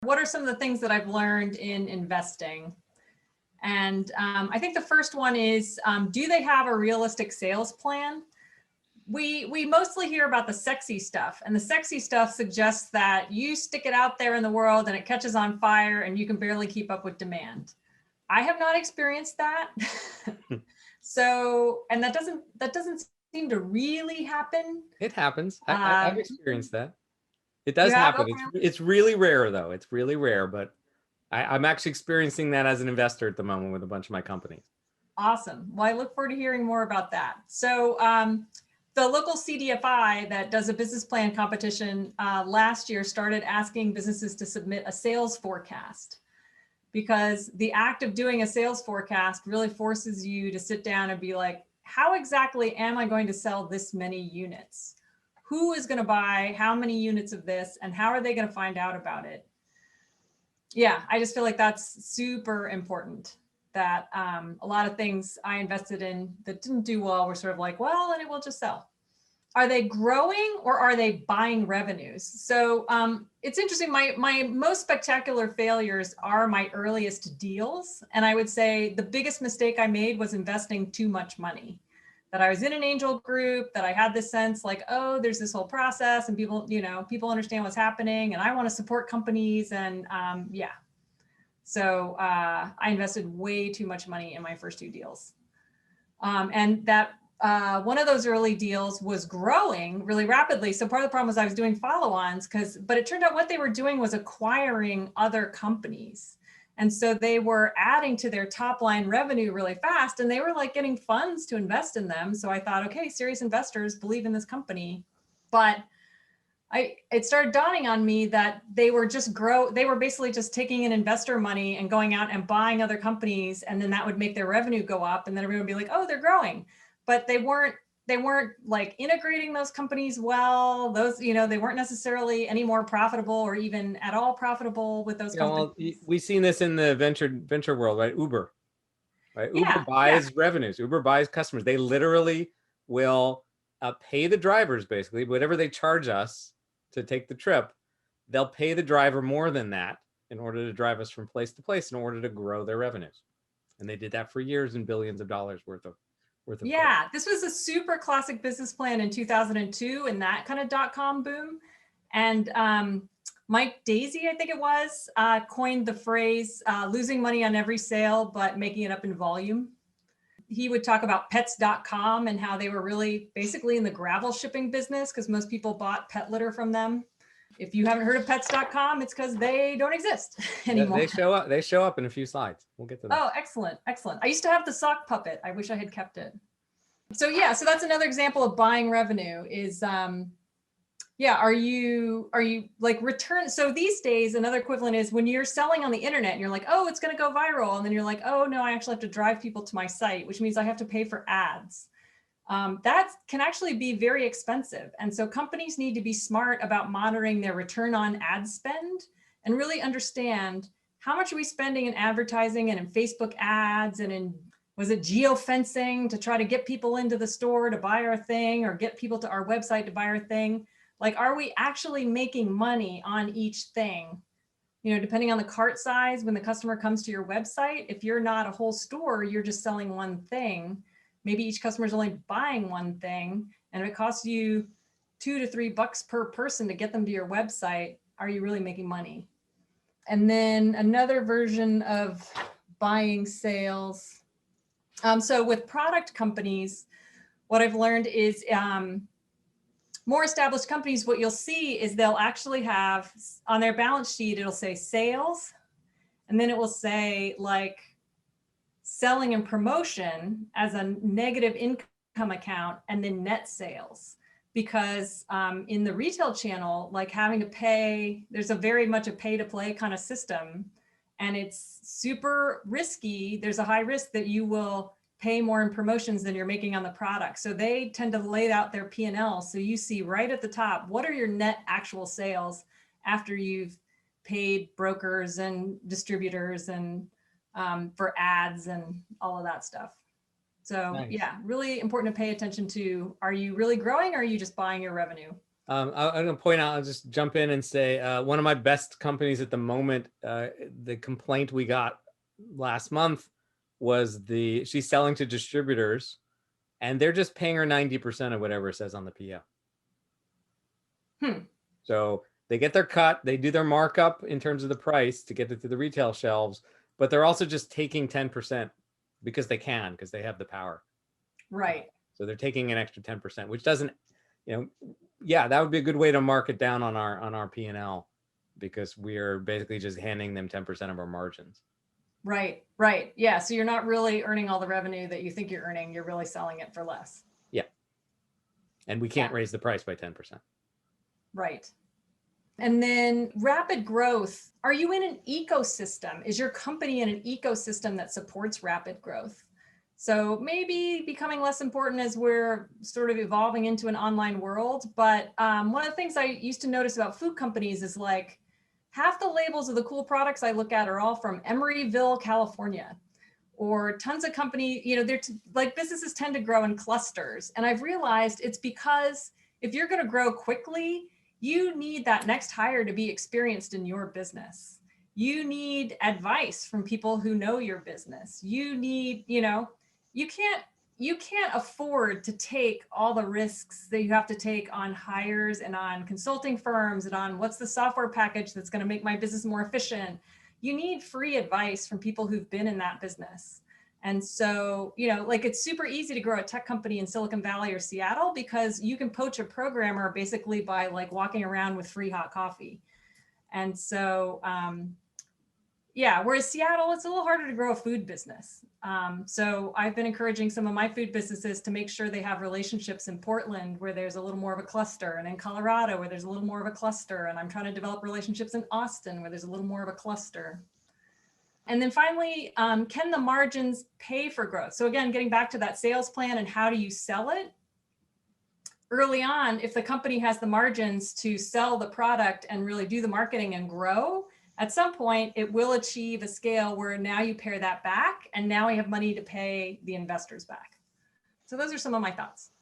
What are some of the things that I've learned in investing? And I think the first one is, do they have a realistic sales plan? We mostly hear about the sexy stuff, and the sexy stuff suggests that you stick it out there in the world and it catches on fire and you can barely keep up with demand. I have not experienced that. So, and that doesn't seem to really happen. It happens. I've experienced that. It does You have? happen. Okay. It's really rare though. It's really rare, but I'm actually experiencing that as an investor at the moment with a bunch of my companies. Awesome. Well, I look forward to hearing more about that. So the local CDFI that does a business plan competition last year started asking businesses to submit a sales forecast, because the act of doing a sales forecast really forces you to sit down and be like, how exactly am I going to sell this many units? Who is going to buy how many units of this, and how are they going to find out about it? Yeah, I just feel like that's super important. That a lot of things I invested in that didn't do well were sort of like, well, and it will just sell. Are they growing or are they buying revenues? So it's interesting. My most spectacular failures are my earliest deals. And I would say the biggest mistake I made was investing too much money. That I was in an angel group, that I had this sense like, oh, there's this whole process and people, people understand what's happening and I want to support companies. And yeah. So I invested way too much money in my first two deals. And that one of those early deals was growing really rapidly. So part of the problem was I was doing follow-ons but it turned out what they were doing was acquiring other companies. And so they were adding to their top line revenue really fast, and they were like getting funds to invest in them. So I thought, okay, serious investors believe in this company. But it started dawning on me that they were basically just taking in investor money and going out and buying other companies. And then that would make their revenue go up. And then everyone would be like, oh, they're growing. But they weren't like integrating those companies well. They weren't necessarily any more profitable or even at all profitable with those companies. Well, we've seen this in the venture world, right? Uber, right? Yeah, Uber buys revenues. Uber buys customers. They literally will pay the drivers, basically, whatever they charge us to take the trip, they'll pay the driver more than that in order to drive us from place to place in order to grow their revenues. And they did that for years and billions of dollars worth of yeah, this was a super classic business plan in 2002 in that kind of dot-com boom. And Mike Daisy, I think it was, coined the phrase losing money on every sale, but making it up in volume. He would talk about pets.com and how they were really basically in the gravel shipping business because most people bought pet litter from them. If you haven't heard of pets.com, it's because they don't exist anymore. They show up in a few slides. We'll get to that. Oh, excellent. Excellent. I used to have the sock puppet. I wish I had kept it. So yeah, so that's another example of buying revenue is, yeah, are you like return? So these days, another equivalent is when you're selling on the internet and you're like, oh, it's going to go viral. And then you're like, oh no, I actually have to drive people to my site, which means I have to pay for ads. That can actually be very expensive. And so companies need to be smart about monitoring their return on ad spend and really understand how much are we spending in advertising and in Facebook ads and in, was it geofencing to try to get people into the store to buy our thing or get people to our website to buy our thing? Like, are we actually making money on each thing? Depending on the cart size, when the customer comes to your website, if you're not a whole store, you're just selling one thing. Maybe each customer is only buying one thing. And if it costs you $2 to $3 per person to get them to your website, are you really making money? And then another version of buying sales. So with product companies, what I've learned is more established companies, what you'll see is they'll actually have on their balance sheet, it'll say sales, and then it will say like selling and promotion as a negative income account, and then net sales. Because in the retail channel, like having to pay, there's a very much a pay to play kind of system, and it's super risky. There's a high risk that you will pay more in promotions than you're making on the product. So they tend to lay out their P&L. So you see right at the top, what are your net actual sales after you've paid brokers and distributors and for ads and all of that stuff. So nice. Yeah, really important to pay attention to, are you really growing or are you just buying your revenue? I'm going to point out, I'll just jump in and say one of my best companies at the moment, the complaint we got last month was she's selling to distributors and they're just paying her 90% of whatever it says on the PO. So they get their cut, they do their markup in terms of the price to get it to the retail shelves, but they're also just taking 10% because they can, because they have the power. Right. So they're taking an extra 10%, which doesn't, yeah, that would be a good way to mark it down on our P&L, because we are basically just handing them 10% of our margins. Right. Right. Yeah. So you're not really earning all the revenue that you think you're earning. You're really selling it for less. Yeah. And we can't raise the price by 10%. Right. And then rapid growth. Are you in an ecosystem? Is your company in an ecosystem that supports rapid growth? So maybe becoming less important as we're sort of evolving into an online world. But one of the things I used to notice about food companies is like half the labels of the cool products I look at are all from Emeryville, California, or tons of company, they're like businesses tend to grow in clusters. And I've realized it's because if you're going to grow quickly, you need that next hire to be experienced in your business. You need advice from people who know your business. You need, you can't afford to take all the risks that you have to take on hires and on consulting firms and on what's the software package that's going to make my business more efficient. You need free advice from people who've been in that business. And so, like it's super easy to grow a tech company in Silicon Valley or Seattle because you can poach a programmer basically by like walking around with free hot coffee. And so, yeah, whereas Seattle, it's a little harder to grow a food business. So I've been encouraging some of my food businesses to make sure they have relationships in Portland where there's a little more of a cluster, and in Colorado where there's a little more of a cluster. And I'm trying to develop relationships in Austin where there's a little more of a cluster. And then finally, can the margins pay for growth? So again, getting back to that sales plan and how do you sell it? Early on, if the company has the margins to sell the product and really do the marketing and grow, at some point it will achieve a scale where now you pare that back and now we have money to pay the investors back. So those are some of my thoughts.